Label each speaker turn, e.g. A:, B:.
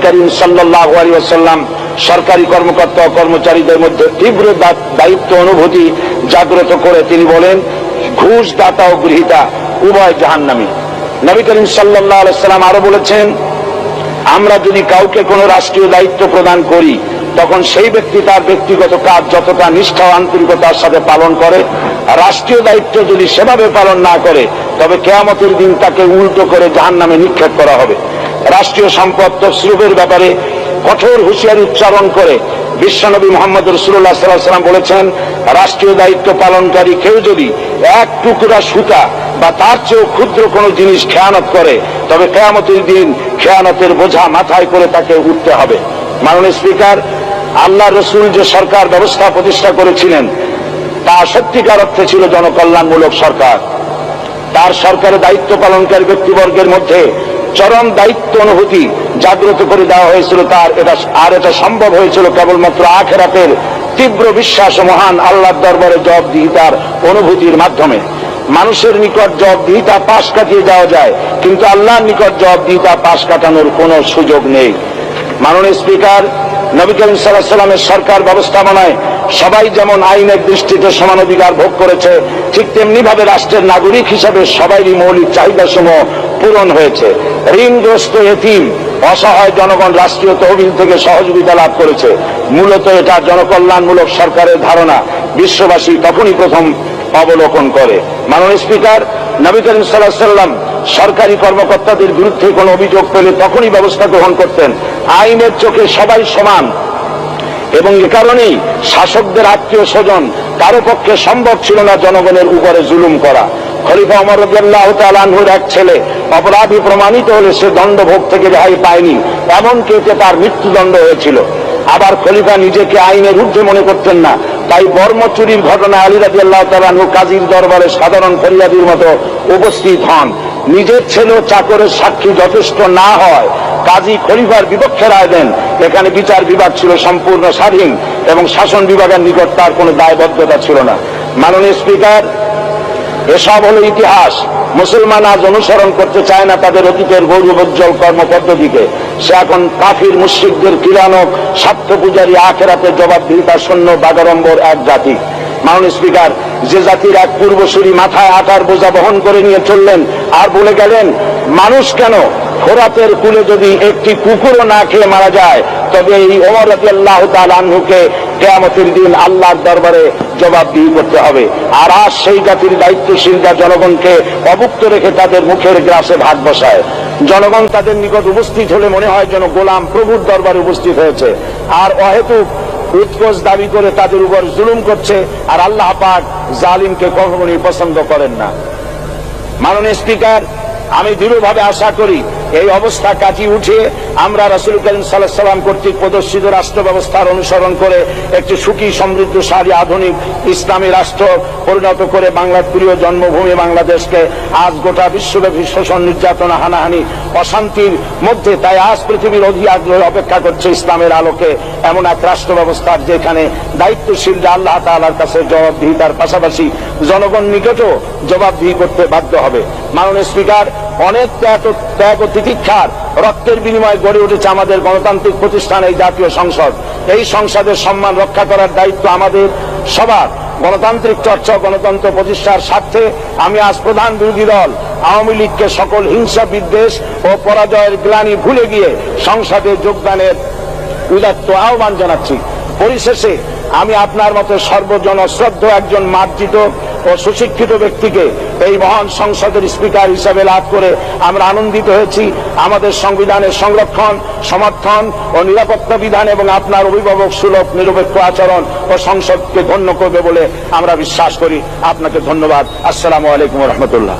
A: করিম সাল্লাল্লাহু আলাইহি ওয়াসাল্লাম সরকারি কর্মকর্তা ও কর্মচারীদের মধ্যে তীব্র দায়িত্ব অনুভূতি জাগ্রত করে তিনি বলেন, ঘুষ দাতা ও গৃহীতা উভয় জাহান্নামী। নবী করিম সাল্লাল্লাহু আলাইহি ওয়াসাল্লাম আরো বলেছেন, আমরা যদি কাউকে কোনো রাষ্ট্রীয় দায়িত্ব প্রদান করি তখন সেই ব্যক্তি তার ব্যক্তিগত কাজ যতটা নিষ্ঠা ও আন্তরিকতার সাথে পালন করে, রাষ্ট্রীয় দায়িত্ব যদি সেভাবে পালন না করে তবে কিয়ামতের দিন তাকে উল্টো করে জাহান্নামে নিক্ষেপ করা হবে। রাষ্ট্রীয় সম্পদ তসরুফের ব্যাপারে কঠোর হুঁশিয়ারি উচ্চারণ করে বিশ্বনবী মুহাম্মদ রাসূলুল্লাহ সাল্লাল্লাহু আলাইহি ওয়াসাল্লাম বলেছেন, রাষ্ট্রীয় দায়িত্ব পালনকারী কেউ যদি এক টুকরা সুতা বা তার চেয়েও ক্ষুদ্র কোনো জিনিস খেয়ানত করে তবে কিয়ামতের দিন খেয়ানতের বোঝা মাথায় করে তাকে উঠতে হবে। মাননীয় স্পিকার, আল্লাহ রসুল যে সরকার ব্যবস্থা প্রতিষ্ঠা করেছিলেন তা সত্যিকার অর্থে ছিল জনকল্যাণমূলক সরকার। তার সরকারের দায়িত্ব পালনকারী ব্যক্তিবর্গের মধ্যে চরম দায়িত্ব অনুভূতি জাগ্রত করে দেওয়া হয়েছিল। এটা সম্ভব হয়েছিল কেবলমাত্র আখিরাতের তীব্র বিশ্বাস ও মহান আল্লাহর দরবারে জবাবদিহিতার অনুভূতির মাধ্যমে। মানুষের নিকট জবাবদিহিতা পাশ কাটিয়ে যাওয়া যায়, কিন্তু আল্লাহর নিকট জবাবদিহিতা পাশ কাটানোর কোনো সুযোগ নেই। মাননীয় স্পিকার, নবী করিম সাল্লাল্লাহু আলাইহি ওয়াসাল্লামের সরকার ব্যবস্থাপনায় সবাই যেমন আইনের দৃষ্টিতে সমান অধিকার ভোগ করেছে, ঠিক তেমনি ভাবে রাষ্ট্রের নাগরিক হিসাবে সবারই মৌলিক চাহিদাসমূহ পূরণ হয়েছে। ঋণগ্রস্ত এতিম অসহায় জনগণ রাষ্ট্রীয় তহবিল থেকে সহযোগিতা লাভ করেছে। মূলত এটা জনকল্যাণমূলক সরকারের ধারণা বিশ্ববাসী তখনই প্রথম অবলোকন করে। মাননীয় স্পিকার, নবী করিম সাল্লাল্লাহু আলাইহি ওয়াসাল্লাম সরকারি কর্মকর্তাদের বিরুদ্ধে কোনো অভিযোগ পেলে তখনই ব্যবস্থা গ্রহণ করতেন। আইনের চোখে সবাই সমান এবং এ কারণেই শাসকদের আত্মীয় স্বজন কারো পক্ষে সম্ভব ছিল না জনগণের উপরে জুলুম করা। খলিফা ওমর রাদিয়াল্লাহু তাআলা আনহুর এক ছেলে অপরাধী প্রমাণিত হলে সে দণ্ডভোগ থেকে রেহাই পায়নি, এমনকি এতে তার মৃত্যুদণ্ড হয়েছিল। আবার খলিফা নিজেকে আইনের ঊর্ধ্বে মনে করতেন না, তাই বর্ম চুরির ঘটনায় আলী রাদিয়াল্লাহু তাআলা আনহু কাজীর দরবারে সাধারণ ফরিয়াদির মতো উপস্থিত হন। নিজের ছেলে ও চাকরের সাক্ষী যথেষ্ট না হয় কাজী খলিফার বিপক্ষে রায় দেন। এখানে বিচার বিভাগ ছিল সম্পূর্ণ স্বাধীন এবং শাসন বিভাগের নিকট তার কোনো দায়বদ্ধতা ছিল না। মাননীয় স্পিকার, এসব হলো ইতিহাস। মুসলমান আজ অনুসরণ করতে চায় না তাদের অতীতের গৌরবোজ্জ্বল কর্মপদ্ধতিকে। সে এখন কাফির মুশরিকদের কিরানক স্বার্থ পূজারী আখিরাতে জবাবদিহিতা শূন্য বাগাড়ম্বর এক জাতি। মাননীয় স্পিকার, যে জাতির এক পূর্বসূরি মাথায় আটার বোঝা বহন করে নিয়ে চললেন আর বলে গেলেন, মানুষ কেন ফোরাতের কূলে যদি একটি কুকুরও না খেয়ে মারা যায় তবে এই ওমর রাদিয়াল্লাহু তাআলা আনহুকে কিয়ামতের দিন আল্লাহর দরবারে জবাবদিহি করতে হবে। আর আজ সেই জাতির দায়িত্বশীলরা জনগণকে অভুক্ত রেখে তাদের মুখের গ্রাসে ভাত বসায়। জনগণ তাদের নিকট উপস্থিত হলে মনে হয় যেন গোলাম প্রভুর দরবারে উপস্থিত হয়েছে, আর অহেতুক উৎকোচ দাবি করে তাদের উপর জুলুম করছে। আর আল্লাহ পাক জালিমকে কখনোই পছন্দ করেন না। মাননীয় স্পিকার, আমি দৃঢ়ভাবে আশা করি এই অবস্থা কাটিয়ে উঠে আমরা রাসূল করিম সাল্লাল্লাহু আলাইহি ওয়াসাল্লাম কর্তৃক প্রদর্শিত রাষ্ট্র ব্যবস্থার অনুসরণ করে একটি সুখী সমৃদ্ধশালী আধুনিক ইসলামী রাষ্ট্র পরিণত করে বাংলার প্রিয় জন্মভূমি বাংলাদেশকে আজ গোটা বিশ্বব্যাপী শোষণ, নির্যাতনা, হানাহানি, অশান্তির মধ্যে, তাই আজ পৃথিবীর অধি আগ্রহে অপেক্ষা করছে ইসলামের আলোকে এমন এক রাষ্ট্র ব্যবস্থার যেখানে দায়িত্বশীলরা আল্লাহ তাআলার কাছে জবাবদিহিতার পাশাপাশি জনগণ নিকটও জবাবদিহি করতে বাধ্য হবে। মাননীয় স্পিকার, অনেক ত্যাগ ও তিতিক্ষার রক্তের বিনিময়ে গড়ে উঠেছে আমাদের গণতান্ত্রিক প্রতিষ্ঠান এই জাতীয় সংসদ। এই সংসদের সম্মান রক্ষা করার দায়িত্ব আমাদের সবার। গণতান্ত্রিক চর্চা, গণতন্ত্র প্রতিষ্ঠার স্বার্থে আমি আজ প্রধান বিরোধী দল আওয়ামী লীগকে সকল হিংসা, বিদ্বেষ ও পরাজয়ের গ্লানি ভুলে গিয়ে সংসদে যোগদানের উদাত্ত আহ্বান জানাচ্ছি। পরিশেষে আমি আপনার মতো সর্বজন শ্রদ্ধ একজন মার্জিত ও সুশিক্ষিত ব্যক্তিকে এই মহান সংসদের স্পিকার হিসাবে লাভ করে আমরা আনন্দিত হয়েছি। আমাদের সংবিধানের সংরক্ষণ, সমর্থন ও নিরাপত্তা বিধান এবং আপনার অভিভাবক সুলভ নিরপেক্ষ আচরণ ও সংসদকে ধন্য করবে বলে আমরা বিশ্বাস করি। আপনাকে ধন্যবাদ। আসসালামু আলাইকুম ওয়া রাহমাতুল্লাহ।